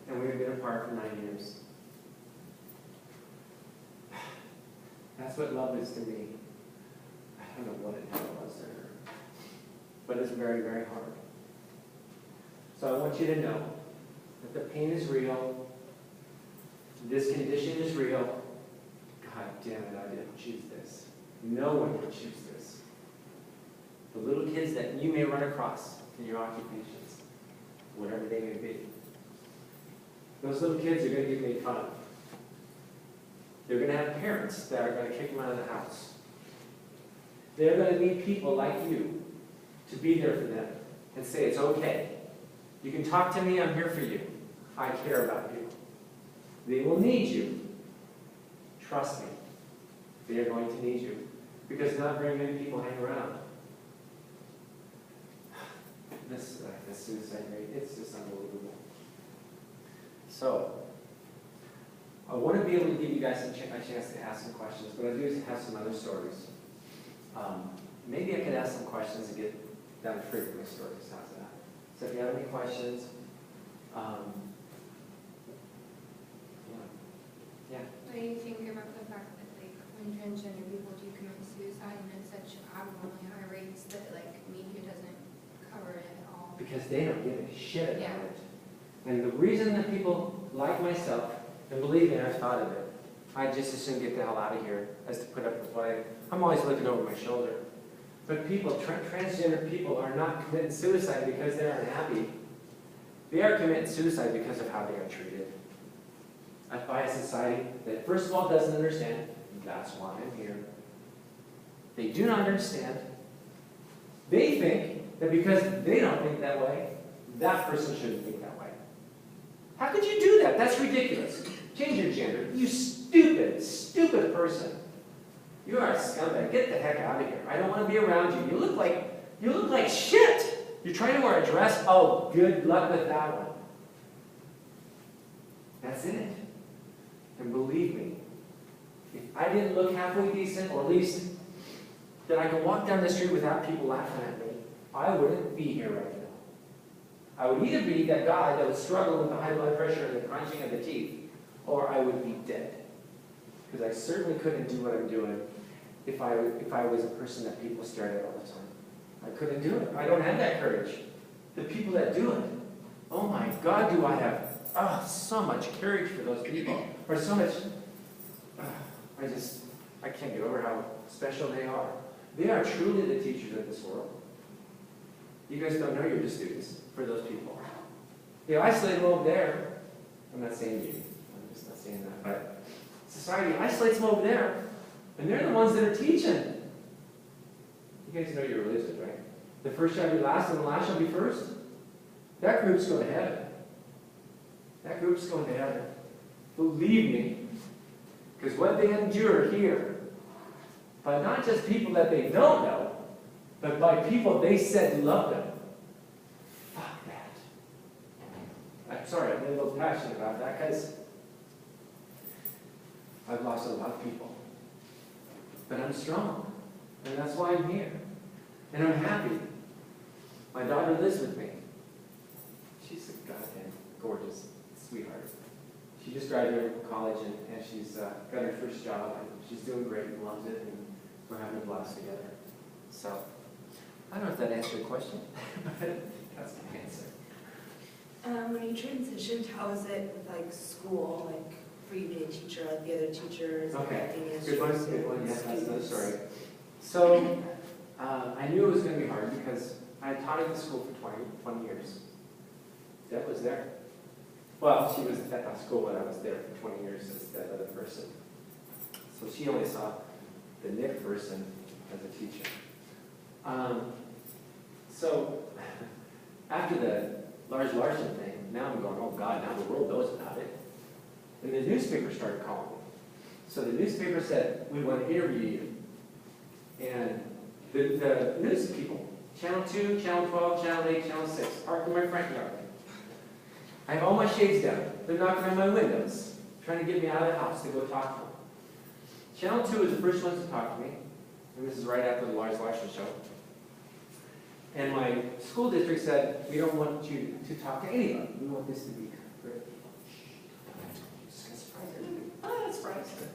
and we've been apart for 9 years. That's what love is to me. I don't know what it was to her, but it's very, very hard. So I want you to know that the pain is real. This condition is real. God damn it, I didn't choose this. No one would choose this. The little kids that you may run across in your occupations, whatever they may be, those little kids are going to get made fun of. They're going to have parents that are going to kick them out of the house. They're going to need people like you to be there for them and say, it's okay. You can talk to me, I'm here for you. I care about you. They will need you. Trust me. They are going to need you. Because not very many people hang around. This suicide rate, it's just unbelievable. So, I want to be able to give you guys a chance to ask some questions, but I do have some other stories. Maybe I could ask some questions and get down free with my stories. How's that? So if you have any questions, yeah. What do you think about the fact that, like, when transgender people do commit suicide and it's such abnormally high rates that, like, media doesn't cover it at all? Because they don't give a shit about it. And the reason that people like myself, and believe me, I've thought of it, I just as soon get the hell out of here as to put up with what I'm always looking over my shoulder. But people, transgender people are not committing suicide because they're unhappy. They are committing suicide because of how they are treated. By a society that, first of all, doesn't understand. That's why I'm here. They do not understand. They think that because they don't think that way, that person shouldn't think that way. How could you do that? That's ridiculous. Change your gender. You stupid, stupid person. You are a scumbag. Get the heck out of here. I don't want to be around you. You look like shit. You're trying to wear a dress. Oh, good luck with that one. That's it. And believe me, if I didn't look halfway decent, or at least that I could walk down the street without people laughing at me, I wouldn't be here right now. I would either be that guy that would struggle with the high blood pressure and the crunching of the teeth, or I would be dead. Because I certainly couldn't do what I'm doing if I was a person that people stared at all the time. I couldn't do it. I don't have that courage. The people that do it, oh my God, do I have so much courage for those people. Or so much, I can't get over how special they are. They are truly the teachers of this world. You guys don't know you're the students for those people. You isolate them over there. I'm not saying you. I'm just not saying that. But society isolates them over there. And they're the ones that are teaching. You guys know your religion, right? The first shall be last and the last shall be first. That group's going to heaven. That group's going to heaven. Believe me. Because what they endure here, by not just people that they don't know, but by people they said love them. Fuck that. I'm sorry, I'm a little passionate about that because I've lost a lot of people. But I'm strong. And that's why I'm here. And I'm happy. My daughter lives with me. She's a goddamn gorgeous sweetheart. She just graduated from college and she's got her first job. And she's doing great and loves it. And we're having a blast together. So, I don't know if that answered your question, but that's my answer. When you transitioned, how was it with like school, like for you being a teacher, like the other teachers? Okay, good one, yes, that's another story. So, I knew it was going to be hard because I taught at the school for 20 years. Deb was there. Well, she was at that school when I was there for 20 years as that other person. So she only saw the Nick person as a teacher. So, after the Lars Larson thing, now I'm going, oh God, now the world knows about it. And the newspaper started calling me. So the newspaper said, we want to interview you. And the news people, Channel 2, Channel 12, Channel 8, Channel 6, parked in my front yard. I have all my shades down. They're knocking on my windows, trying to get me out of the house to go talk to them. Channel 2 was the first ones to talk to me. And this is right after the Lars Larson show. And my school district said, we don't want you to talk to anybody. We want this to be for people.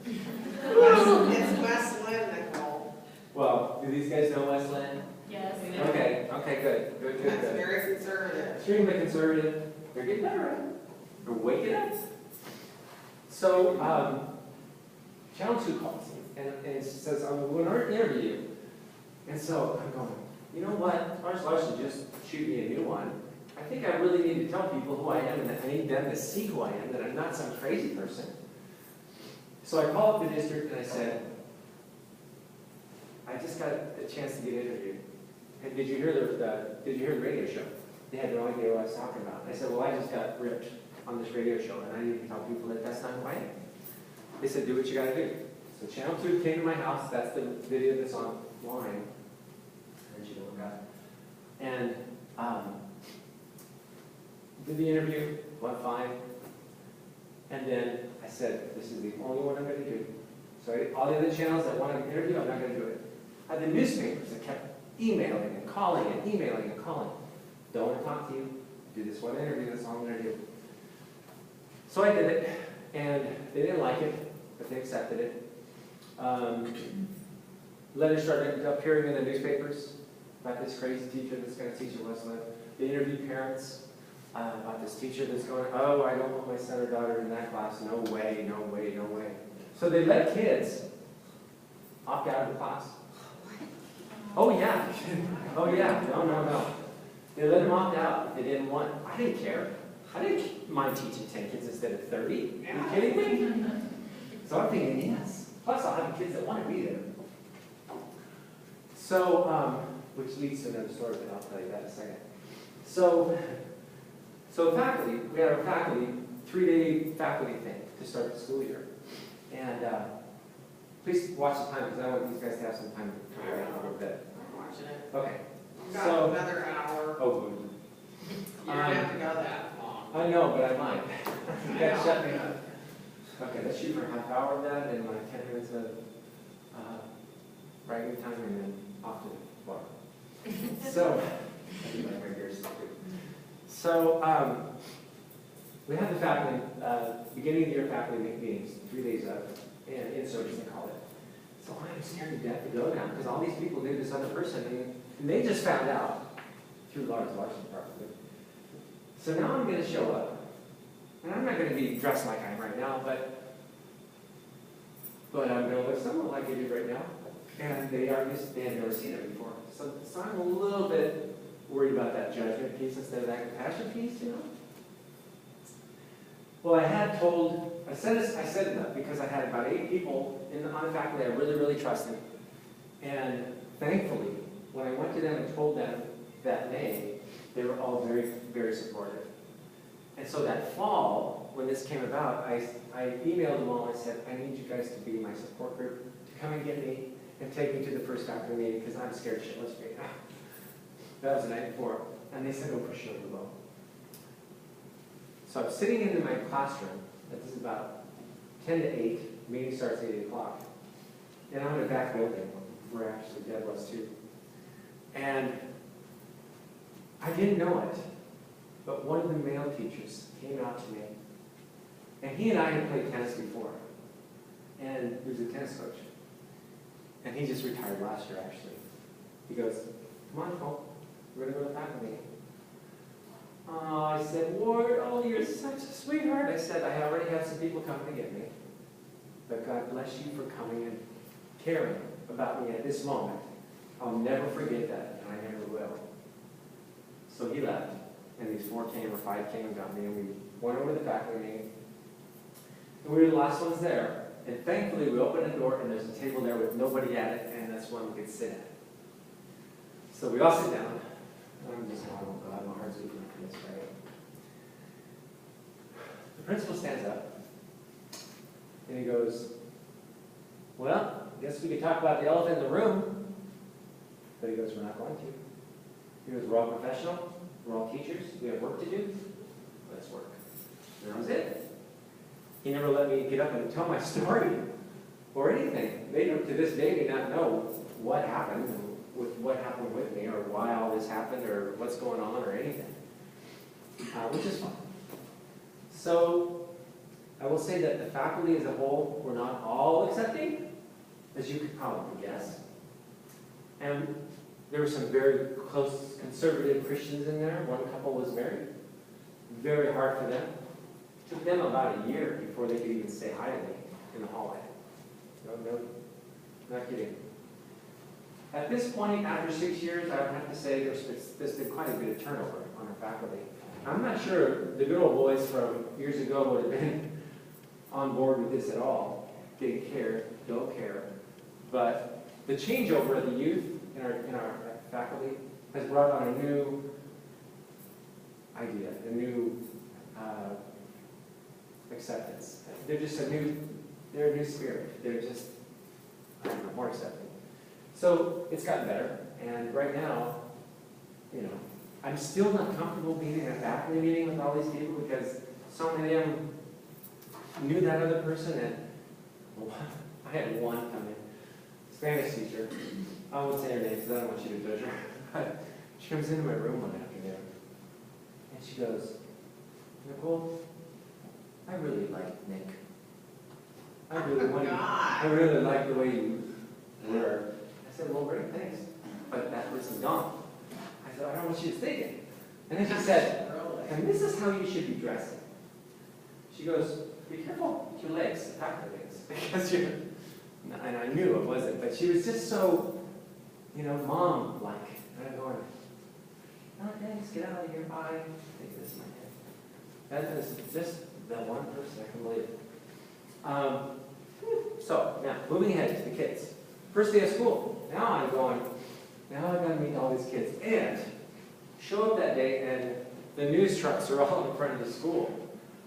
It's Westland, Nicole. Well, do these guys know Westland? Yes. Okay, good, good, That's good. very conservative. Extremely conservative. They're getting better at it. They're waking up. So, Channel 2 calls me and it says, I'm going to interview you. And so I'm going, you know what? Lars Larson just shoot me a new one. I think I really need to tell people who I am and that I need them to see who I am, that I'm not some crazy person. So I called up the district and I said, I just got a chance to get interviewed. And did you hear the radio show? They had no idea what I was talking about. I said, well, I just got ripped on this radio show and I need to tell people that that's not who I am. They said, do what you got to do. So Channel 2 came to my house. That's the video that's online. And you can look up. And did the interview, went fine. And then I said, this is the only one I'm going to do. So all the other channels that want to interview, I'm not going to do it. I had the newspapers that kept emailing and calling and emailing and calling. Don't want to talk to you. Do this one interview, that's all I'm going to do. So I did it, and they didn't like it, but they accepted it. Letters started appearing in the newspapers about this crazy teacher that's going to teach in Westland. They interviewed parents about this teacher that's going, oh, I don't want my son or daughter in that class. No way, no way, no way. So they let kids opt out of the class. Oh, yeah. Oh, yeah. No. They let them opt out if they didn't want. I didn't care. I didn't mind teaching 10 kids instead of 30. Are you kidding me? So I'm thinking, yes. Plus, I'll have kids that want to be there. So, which leads to another story, but I'll tell you that in a second. So faculty, we had our faculty, 3-day faculty thing to start the school year. And please watch the time, because I want these guys to have some time to wait a little bit. I'm watching it. Okay. We've got So, another hour. oh, You don't have to go that long. I know, but I might. You gotta shut me up. Okay, let's shoot for a half hour of that, and like 10 minutes of writing time, and then off to the bar. So, I do like my ears too. So, we have the faculty, beginning of the year faculty meetings, 3 days up, and inserts they call it. So I'm scared to death to go now, because all these people knew this other person, and they just found out through Lars Larson probably. So now I'm going to show up, and I'm not going to be dressed like I am right now, but I'm going to look somewhat like I do right now, and they had never seen it before. So I'm a little bit worried about that judgment piece instead of that compassion piece, you know? Well, I said it up because I had about 8 people on the faculty I really, really trusted. And thankfully, when I went to them and told them that name, they were all very, very supportive. And so that fall, when this came about, I emailed them all and I said, I need you guys to be my support group, to come and get me and take me to the first faculty meeting because I'm scared shitless right now. That was the night before. And they said, oh, for sure, we will. So I'm sitting in my classroom. This is about 10 to 8. Meeting starts at 8 o'clock. And I'm in a back building where actually Deb was too. And I didn't know it, but one of the male teachers came out to me. And he and I had played tennis before. And he was a tennis coach. And he just retired last year, actually. He goes, come on, Cole. We're going to go to the faculty meeting. Oh, I said, Ward, oh, you're such a sweetheart. I said, I already have some people coming to get me. But God bless you for coming and caring about me at this moment. I'll never forget that, and I never will. So he left, and these 4 came or 5 came and got me, and we went over to the faculty meeting. And we were the last ones there. And thankfully, we opened a door, and there's a table there with nobody at it, and that's one we could sit at. So we all sit down. I'm just going, oh God, my heart's beating for this, right? The principal stands up, and he goes, well, I guess we could talk about the elephant in the room. But he goes, we're not going to. He goes, we're all professional, we're all teachers, we have work to do, let's work. And that was it. He never let me get up and tell my story or anything. They don't, to this day, may not know what happened with me, or why all this happened, or what's going on, or anything, which is fine. So I will say that the faculty as a whole were not all accepting, as you could probably guess. And there were some very close conservative Christians in there. One couple was married. Very hard for them. It took them about a year before they could even say hi to me in the hallway. No, not kidding. At this point, after 6 years, I would have to say there's been quite a bit of turnover on our faculty. I'm not sure the good old boys from years ago would have been on board with this at all. Didn't care, don't care. But the changeover of the youth in our faculty has brought on a new idea, a new acceptance. They're just they're a new spirit. They're just, I don't know, more accepting. So it's gotten better, and right now, you know, I'm still not comfortable being in a faculty meeting with all these people because so many of them knew that other person, and well, I had one come in, Spanish teacher. I won't say her name because I don't want you to judge her. But she comes into my room one afternoon, and she goes, Nicole, I really like Nick. I really like the way you were. I said, well, great, thanks. But that person's gone. I said, I don't know what she was thinking. And then she said, and this is how you should be dressing. She goes, be careful with your legs, the back of legs, because you're, and I knew it wasn't, but she was just so, you know, mom-like. And I'm going, oh, thanks, get out of here, bye. I think this is my head. That is just the one person I can believe. So, now, moving ahead to the kids. First day of school. Now I'm going, now I've got to meet all these kids. And show up that day, and the news trucks are all in front of the school.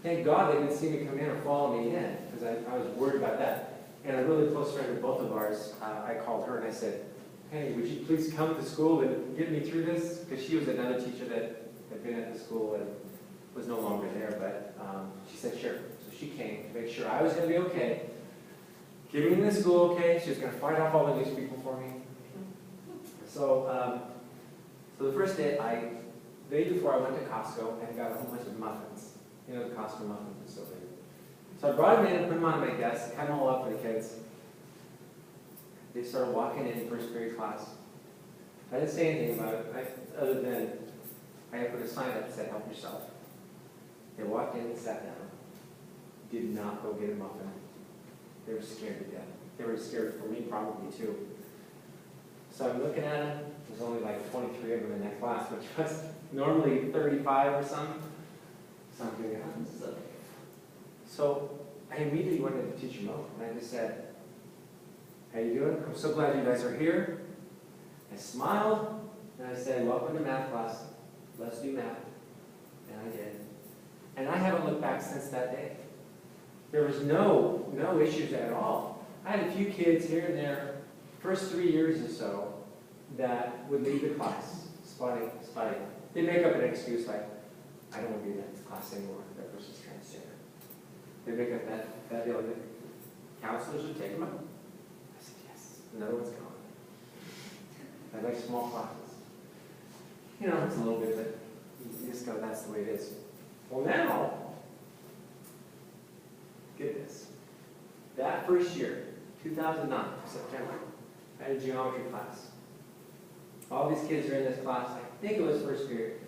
Thank God they didn't see me come in or follow me in, because I was worried about that. And a really close friend of both of ours, I called her and I said, hey, would you please come to school and get me through this? Because she was another teacher that had been at the school and was no longer there, but she said, sure. So she came to make sure I was going to be okay. Get me in the school okay. She was going to fight off all the news people for me. So, so the first day, the day before I went to Costco and got a whole bunch of muffins. You know, the Costco muffins are so big. So I brought them in and put them on my desk, had them all up for the kids. They started walking in first period class. I didn't say anything about it, other than I had put a sign up that said, help yourself. They walked in and sat down. Did not go get a muffin. They were scared to death. They were scared for me probably too. So I'm looking at them. There's only like 23 of them in that class, which was normally 35 or something. So I'm thinking, oh, this is okay. So I immediately went into teacher mode, and I just said, how you doing? I'm so glad you guys are here. I smiled, and I said, welcome to math class. Let's do math. And I did. And I haven't looked back since that day. There was no issues at all. I had a few kids here and there, first 3 years or so, that would leave the class, spotting. They make up an excuse like, I don't want to be in that class anymore. That person's transgender. They make up that deal. Counselors would take them out. I said, yes. Another one's gone. I like small classes. You know, it's a little bit, but you just go, that's the way it is. Well, now, get this. That first year, 2009, September, I had a geometry class. All these kids are in this class. I think it was first period.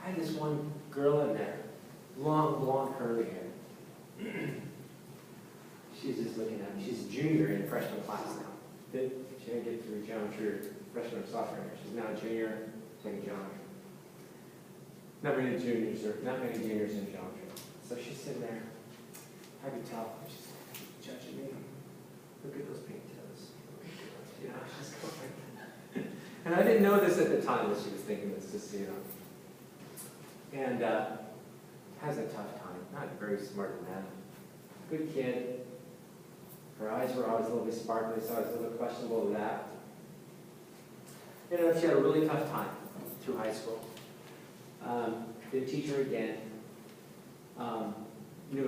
I had this one girl in there, long, blonde, curly hair. She's just looking at me. She's a junior in freshman class now. She didn't get through geometry or freshman or sophomore year. She's now a junior taking geometry. Not many juniors in geometry. So she's sitting there. I could tell. She's judging me. Look at those pink toes. You know, she's going. And I didn't know this at the time that she was thinking this, just so you know. And has a tough time. Not very smart in math. Good kid. Her eyes were always a little bit sparkly, so I was a little questionable with that. You know, she had a really tough time through high school. Didn't teach her again. Knew